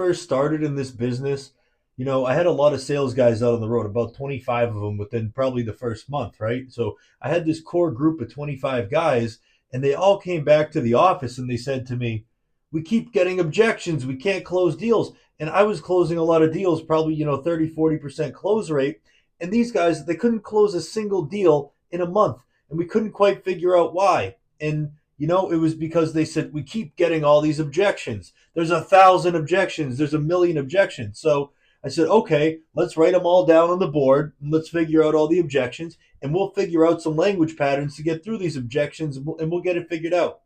first started in this business, I had a lot of sales guys out on the road, about 25 of them within probably the first month, right? So I had this core group of 25 guys, and they all came back to the office and they said to me, "We keep getting objections. We can't close deals." And I was closing a lot of deals, probably, 30, 40% close rate. And these guys, they couldn't close a single deal in a month. And we couldn't quite figure out why. And it was because they said, "We keep getting all these objections. There's 1,000 objections. There's 1,000,000 objections." So I said, "Okay, let's write them all down on the board. And let's figure out all the objections, and we'll figure out some language patterns to get through these objections, and we'll get it figured out."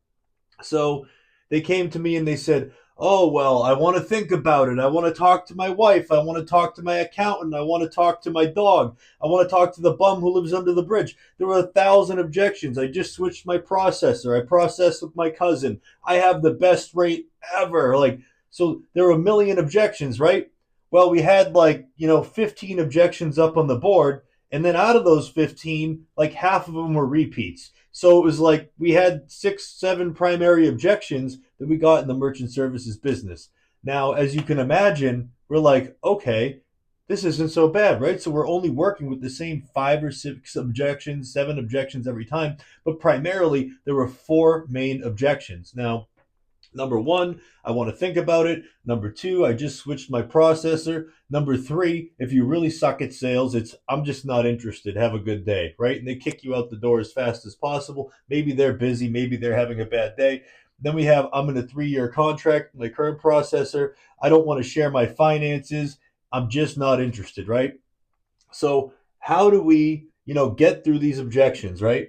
So they came to me and they said, "Oh, well, I want to think about it. I want to talk to my wife. I want to talk to my accountant. I want to talk to my dog. I want to talk to the bum who lives under the bridge." There were 1,000 objections. I just switched my processor. I processed with my cousin. I have the best rate ever. So there were 1,000,000 objections, right? Well, we had 15 objections up on the board. And then out of those 15, half of them were repeats. So it was like we had 6, 7 primary objections that we got in the merchant services business. Now, as you can imagine, we're like, okay, this isn't so bad, right? So we're only working with the same 5 or 6 objections, 7 objections every time, but primarily there were 4 main objections. Now, number 1, I want to think about it. Number 2, I just switched my processor. Number 3, if you really suck at sales, it's "I'm just not interested. Have a good day," right? And they kick you out the door as fast as possible. Maybe they're busy. Maybe they're having a bad day. Then we have, "I'm in a 3-year contract with my current processor. I don't want to share my finances. I'm just not interested," right? So how do we, get through these objections, right?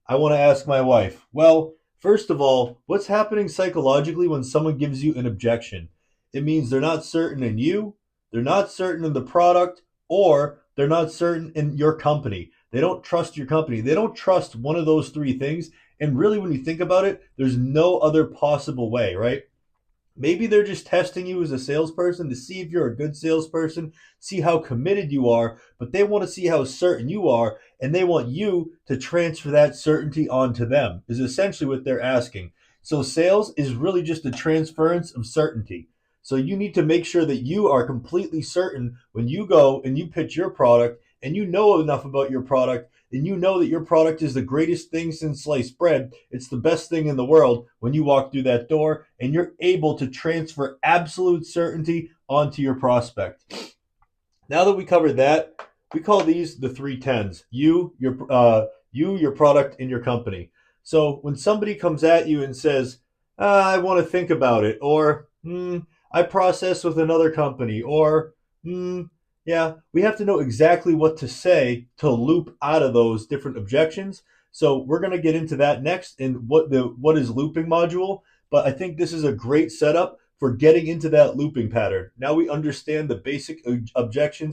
I want to ask my wife, well, first of all, what's happening psychologically when someone gives you an objection? It means they're not certain in you, they're not certain in the product, or they're not certain in your company. They don't trust your company. They don't trust one of those 3 things. And really, when you think about it, there's no other possible way, right? Maybe they're just testing you as a salesperson to see if you're a good salesperson, see how committed you are, but they want to see how certain you are, and they want you to transfer that certainty onto them, is essentially what they're asking. So sales is really just a transference of certainty. So you need to make sure that you are completely certain when you go and you pitch your product and you know enough about your product and you know that your product is the greatest thing since sliced bread. It's the best thing in the world when you walk through that door, and you're able to transfer absolute certainty onto your prospect. Now that we covered that, we call these the 3 10s: your product, and your company. So when somebody comes at you and says, "I want to think about it," or "I process with another company," or yeah, we have to know exactly what to say to loop out of those different objections. So we're going to get into that next in what is looping module. But I think this is a great setup for getting into that looping pattern. Now we understand the basic objections